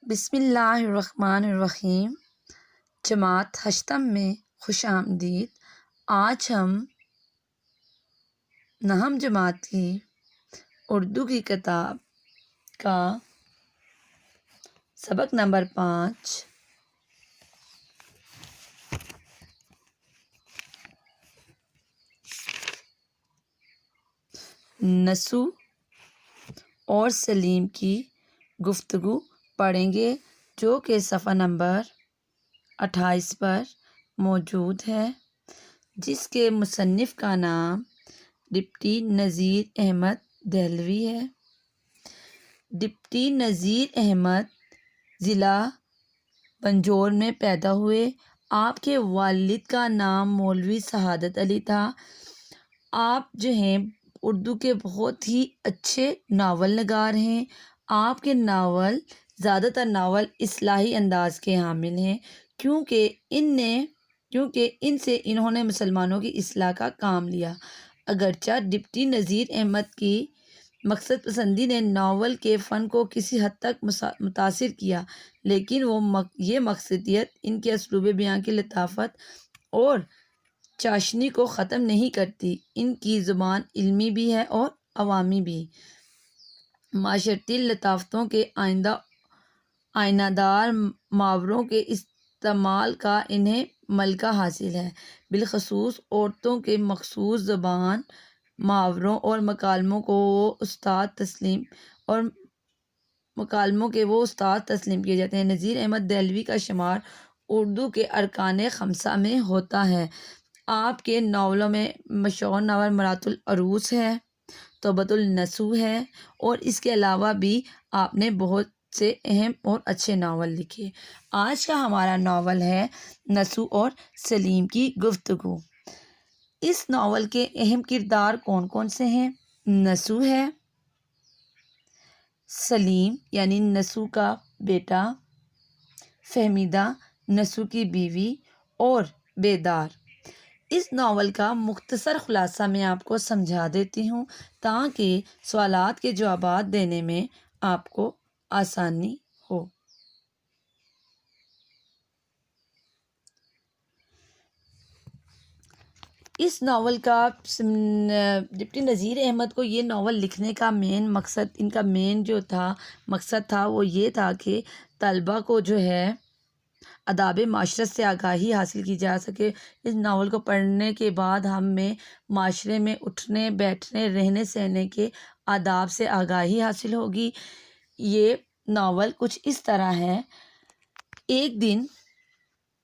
بسم اللہ الرحمن الرحیم۔ جماعت ہشتم میں خوش آمدید۔ آج ہم نہم جماعت کی اردو کی کتاب کا سبق نمبر 5 نسو اور سلیم کی گفتگو پڑھیں گے، جو کہ صفحہ نمبر 28 پر موجود ہے، جس کے مصنف کا نام ڈپٹی نذیر احمد دہلوی ہے۔ ڈپٹی نذیر احمد ضلع پنجور میں پیدا ہوئے۔ آپ کے والد کا نام مولوی سعادت علی تھا۔ آپ جو ہیں اردو کے بہت ہی اچھے ناول نگار ہیں۔ آپ کے ناول زیادہ تر ناول اصلاحی انداز کے حامل ہیں، کیونکہ ان سے انہوں نے مسلمانوں کی اصلاح کا کام لیا۔ اگرچہ ڈپٹی نذیر احمد کی مقصد پسندی نے ناول کے فن کو کسی حد تک متاثر کیا، لیکن یہ مقصدیت ان کے اسلوب بیان کی لطافت اور چاشنی کو ختم نہیں کرتی۔ ان کی زبان علمی بھی ہے اور عوامی بھی۔ معاشرتی لطافتوں کے آئینہ دار محاوروں کے استعمال کا انہیں ملکہ حاصل ہے۔ بالخصوص عورتوں کے مخصوص زبان محاوروں اور مکالموں کو وہ استاد تسلیم کیے جاتے ہیں۔ نذیر احمد دہلوی کا شمار اردو کے ارکان خمسہ میں ہوتا ہے۔ آپ کے ناولوں میں مشہور ناول مرات العروس ہے، توبۃ النسو ہے، اور اس کے علاوہ بھی آپ نے بہت سے اہم اور اچھے ناول لکھے۔ آج کا ہمارا ناول ہے نسو اور سلیم کی گفتگو۔ اس ناول کے اہم کردار کون کون سے ہیں؟ نسو ہے، سلیم یعنی نسو کا بیٹا، فہمیدہ نسو کی بیوی، اور بیدار۔ اس ناول کا مختصر خلاصہ میں آپ کو سمجھا دیتی ہوں تاکہ سوالات کے جوابات دینے میں آپ کو آسانی ہو۔ اس ناول کا ڈپٹی نذیر احمد کو یہ ناول لکھنے کا مقصد تھا وہ یہ تھا کہ طلبہ کو جو ہے آداب معاشرت سے آگاہی حاصل کی جا سکے۔ اس ناول کو پڑھنے کے بعد ہمیں معاشرے میں اٹھنے بیٹھنے رہنے سہنے کے آداب سے آگاہی حاصل ہوگی۔ یہ ناول کچھ اس طرح ہے۔ ایک دن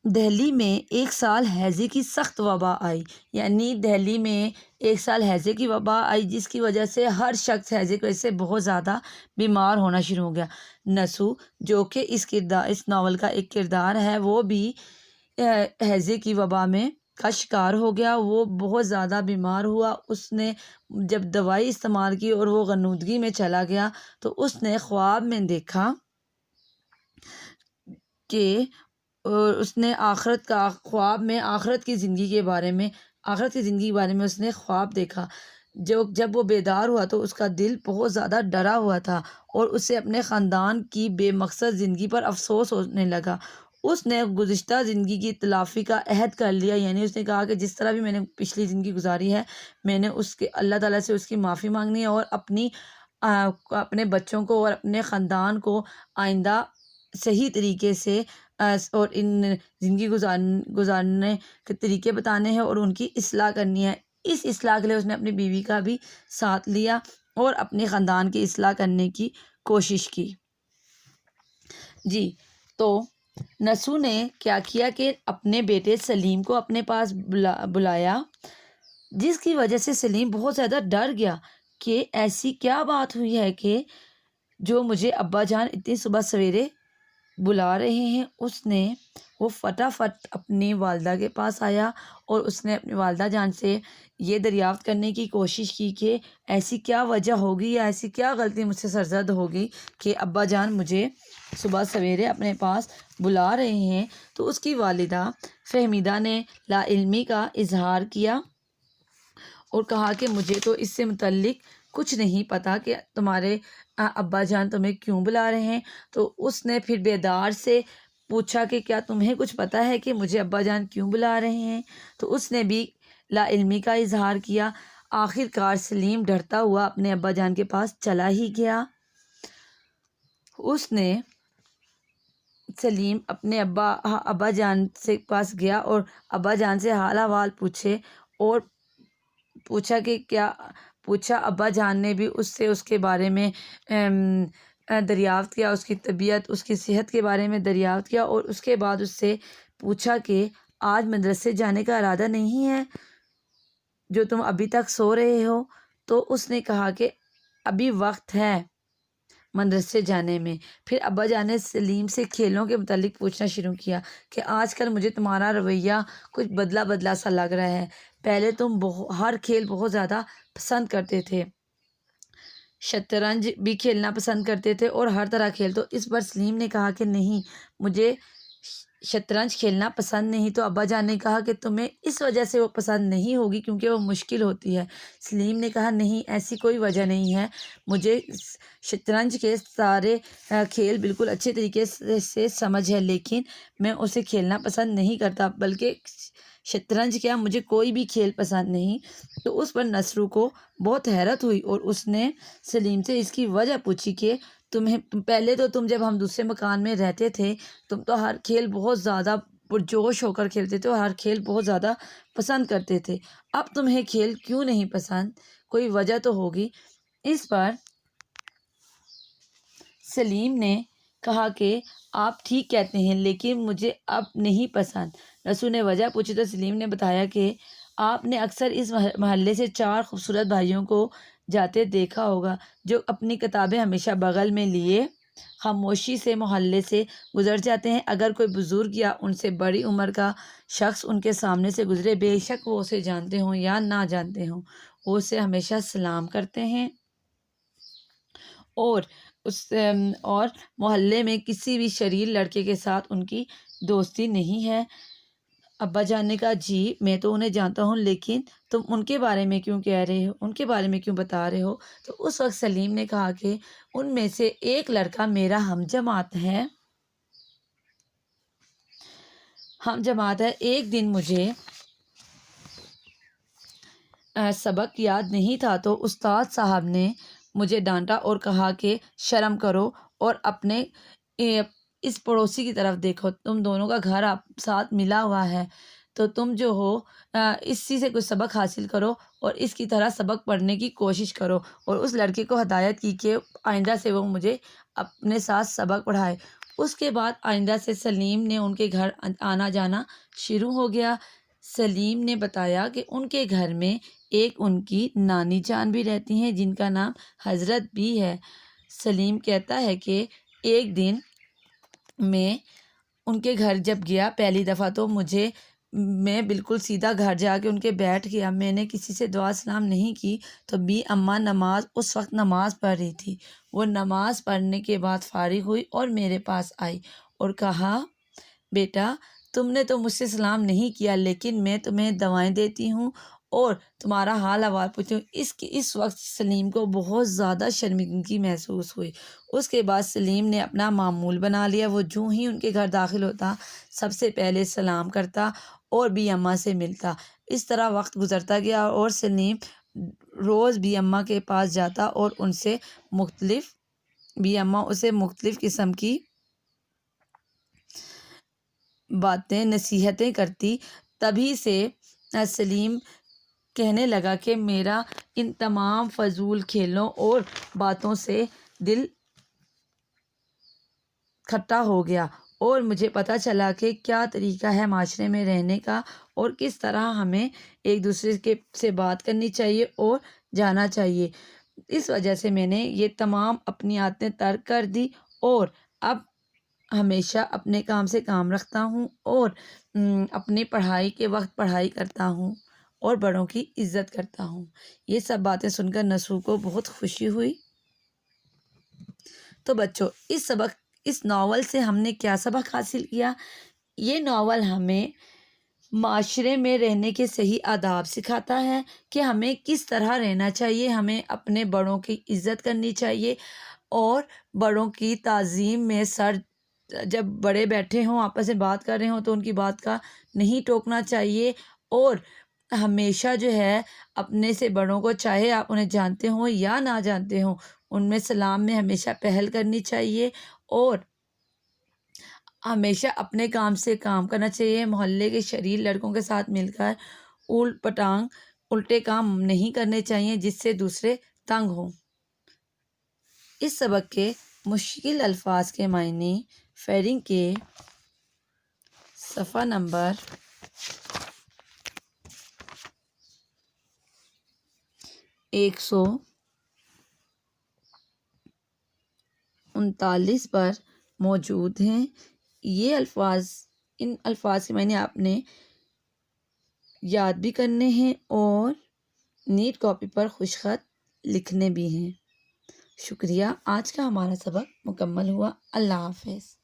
دہلی میں ایک سال ہیضے کی سخت وبا آئی، یعنی دہلی میں ایک سال ہیضے کی وبا آئی، جس کی وجہ سے ہر شخص ہیضے کی وجہ سے بہت زیادہ بیمار ہونا شروع ہو گیا۔ نسو جو کہ اس ناول کا ایک کردار ہے، وہ بھی ہیضے کی وبا کا شکار ہو گیا۔ وہ بہت زیادہ بیمار ہوا۔ اس نے جب دوائی استعمال کی اور وہ غنودگی میں چلا گیا تو اس نے خواب میں دیکھا کہ اس نے خواب میں آخرت کی زندگی کے بارے میں اس نے خواب دیکھا۔ جب وہ بیدار ہوا تو اس کا دل بہت زیادہ ڈرا ہوا تھا اور اسے اپنے خاندان کی بے مقصد زندگی پر افسوس ہونے لگا۔ اس نے گزشتہ زندگی کی تلافی کا عہد کر لیا، یعنی اس نے کہا کہ جس طرح بھی میں نے پچھلی زندگی گزاری ہے، میں نے اللہ تعالیٰ سے اس کی معافی مانگنی ہے اور اپنے بچوں کو اور اپنے خاندان کو آئندہ صحیح طریقے سے اور ان زندگی گزارنے کے طریقے بتانے ہیں اور ان کی اصلاح کرنی ہے۔ اس اصلاح کے لیے اس نے اپنی بیوی کا بھی ساتھ لیا اور اپنے خاندان کی اصلاح کرنے کی کوشش کی۔ تو نسو نے کیا کیا کہ اپنے بیٹے سلیم کو اپنے پاس بلایا، جس کی وجہ سے سلیم بہت زیادہ ڈر گیا کہ ایسی کیا بات ہوئی ہے کہ جو مجھے ابا جان اتنی صبح سویرے بلا رہے ہیں۔ وہ فٹافٹ اپنی والدہ کے پاس آیا اور اس نے اپنی والدہ جان سے یہ دریافت کرنے کی کوشش کی کہ ایسی کیا وجہ ہوگی یا ایسی کیا غلطی مجھ سے سرزد ہوگی کہ ابا جان مجھے صبح سویرے اپنے پاس بلا رہے ہیں۔ تو اس کی والدہ فہمیدہ نے لا علمی کا اظہار کیا اور کہا کہ مجھے تو اس سے متعلق کچھ نہیں پتہ کہ تمہارے ابا جان تمہیں کیوں بلا رہے ہیں؟ تو اس نے پھر بیدار سے پوچھا کہ کیا تمہیں کچھ پتہ ہے کہ مجھے ابا جان کیوں بلا رہے ہیں؟ تو اس نے بھی لا علمی کا اظہار کیا۔ آخر کار سلیم ڈرتا ہوا اپنے ابا جان کے پاس چلا ہی گیا۔ سلیم اپنے ابا جان سے پاس گیا اور ابا جان سے حال احوال پوچھے اور پوچھا ابا جان نے بھی اس کے بارے میں دریافت کیا، اس کی طبیعت، اس کی صحت کے بارے میں دریافت کیا، اور اس کے بعد اس سے پوچھا کہ آج مدرسے جانے کا ارادہ نہیں ہے جو تم ابھی تک سو رہے ہو؟ تو اس نے کہا کہ ابھی وقت ہے مدرسے جانے میں۔ پھر ابا جان نے سلیم سے کھیلوں کے متعلق پوچھنا شروع کیا کہ آج کل مجھے تمہارا رویہ کچھ بدلا بدلا سا لگ رہا ہے، پہلے تم ہر کھیل بہت زیادہ پسند کرتے تھے، شطرنج بھی کھیلنا پسند کرتے تھے اور ہر طرح کھیل۔ تو اس پر سلیم نے کہا کہ نہیں، مجھے شطرنج کھیلنا پسند نہیں۔ تو ابا جان نے کہا کہ تمہیں اس وجہ سے وہ پسند نہیں ہوگی کیونکہ وہ مشکل ہوتی ہے۔ سلیم نے کہا نہیں، ایسی کوئی وجہ نہیں ہے، مجھے شطرنج کے سارے کھیل بالکل اچھے طریقے سے سمجھ ہے، لیکن میں اسے کھیلنا پسند نہیں کرتا، بلکہ شطرنج کیا مجھے کوئی بھی کھیل پسند نہیں۔ تو اس پر نصرو کو بہت حیرت ہوئی اور اس نے سلیم سے اس کی وجہ پوچھی کہ پہلے تو تم جب ہم دوسرے مکان میں رہتے تھے تم تو ہر کھیل بہت زیادہ پرجوش ہو کر کھیلتے تھے اور ہر کھیل بہت زیادہ پسند کرتے تھے، اب تمہیں کھیل کیوں نہیں پسند؟ کوئی وجہ تو ہوگی۔ اس پر سلیم نے کہا کہ آپ ٹھیک کہتے ہیں، لیکن مجھے اب نہیں پسند۔ رسول نے وجہ پوچھی تو سلیم نے بتایا کہ آپ نے اکثر اس محلے سے 4 خوبصورت بھائیوں کو جاتے دیکھا ہوگا جو اپنی کتابیں ہمیشہ بغل میں لیے خاموشی سے محلے سے گزر جاتے ہیں۔ اگر کوئی بزرگ یا ان سے بڑی عمر کا شخص ان کے سامنے سے گزرے، بے شک وہ اسے جانتے ہوں یا نہ جانتے ہوں، وہ اسے ہمیشہ سلام کرتے ہیں اور محلے میں کسی بھی شریر لڑکے کے ساتھ ان کی دوستی نہیں ہے۔ ابا جان نے کہا جی میں تو انہیں جانتا ہوں، لیکن تم ان کے بارے میں کیوں کہہ رہے ہو، ان کے بارے میں کیوں بتا رہے ہو؟ تو اس وقت سلیم نے کہا کہ ان میں سے ایک لڑکا میرا ہم جماعت ہے۔ ایک دن مجھے سبق یاد نہیں تھا تو استاد صاحب نے مجھے ڈانٹا اور کہا کہ شرم کرو اور اپنے اس پڑوسی کی طرف دیکھو، تم دونوں کا گھر ساتھ ملا ہوا ہے، تو تم جو ہو اسی سے کچھ سبق حاصل کرو اور اس کی طرح سبق پڑھنے کی کوشش کرو، اور اس لڑکے کو ہدایت کی کہ آئندہ سے وہ مجھے اپنے ساتھ سبق پڑھائے۔ اس کے بعد آئندہ سے سلیم نے ان کے گھر آنا جانا شروع ہو گیا۔ سلیم نے بتایا کہ ان کے گھر میں ایک ان کی نانی جان بھی رہتی ہیں جن کا نام حضرت بھی ہے۔ سلیم کہتا ہے کہ ایک دن میں ان کے گھر جب گیا پہلی دفعہ تو میں بالکل سیدھا گھر جا کے ان کے بیٹھ گیا، میں نے کسی سے دعا سلام نہیں کی، تو بی اماں اس وقت نماز پڑھ رہی تھی، وہ نماز پڑھنے کے بعد فارغ ہوئی اور میرے پاس آئی اور کہا بیٹا تم نے تو مجھ سے سلام نہیں کیا، لیکن میں تمہیں دوائیں دیتی ہوں اور تمہارا حال احوال پوچھتی ہوں۔ اس وقت سلیم کو بہت زیادہ شرمندگی محسوس ہوئی۔ اس کے بعد سلیم نے اپنا معمول بنا لیا، وہ جو ہی ان کے گھر داخل ہوتا سب سے پہلے سلام کرتا اور بی اماں سے ملتا۔ اس طرح وقت گزرتا گیا اور سلیم روز بی اماں کے پاس جاتا اور بی اماں اسے مختلف قسم کی باتیں نصیحتیں کرتی۔ تبھی سے سلیم کہنے لگا کہ میرا ان تمام فضول کھیلوں اور باتوں سے دل کھٹا ہو گیا اور مجھے پتہ چلا کہ کیا طریقہ ہے معاشرے میں رہنے کا اور کس طرح ہمیں ایک دوسرے سے بات کرنی چاہیے اور جانا چاہیے۔ اس وجہ سے میں نے یہ تمام اپنی عادتیں ترک کر دی اور اب ہمیشہ اپنے کام سے کام رکھتا ہوں اور اپنی پڑھائی کے وقت پڑھائی کرتا ہوں اور بڑوں کی عزت کرتا ہوں۔ یہ سب باتیں سن کر نصرو کو بہت خوشی ہوئی۔ تو بچوں اس ناول سے ہم نے کیا سبق حاصل کیا؟ یہ ناول ہمیں معاشرے میں رہنے کے صحیح آداب سکھاتا ہے کہ ہمیں کس طرح رہنا چاہیے، ہمیں اپنے بڑوں کی عزت کرنی چاہیے اور بڑوں کی تعظیم میں جب بڑے بیٹھے ہوں آپس میں بات کر رہے ہوں تو ان کی بات کا نہیں ٹوکنا چاہیے، اور ہمیشہ جو ہے اپنے سے بڑوں کو، چاہے آپ انہیں جانتے ہوں یا نہ جانتے ہوں، ان میں سلام میں ہمیشہ پہل کرنی چاہیے، اور ہمیشہ اپنے کام سے کام کرنا چاہیے۔ محلے کے شریر لڑکوں کے ساتھ مل کر اولٹ پٹانگ الٹے کام نہیں کرنے چاہیے جس سے دوسرے تنگ ہوں۔ اس سبق کے مشکل الفاظ کے معنی فیرنگ کے صفحہ نمبر 139 پر موجود ہیں۔ ان الفاظ کے معنی آپ نے یاد بھی کرنے ہیں اور نیٹ کاپی پر خوش خط لکھنے بھی ہیں۔ شکریہ، آج کا ہمارا سبق مکمل ہوا۔ اللہ حافظ۔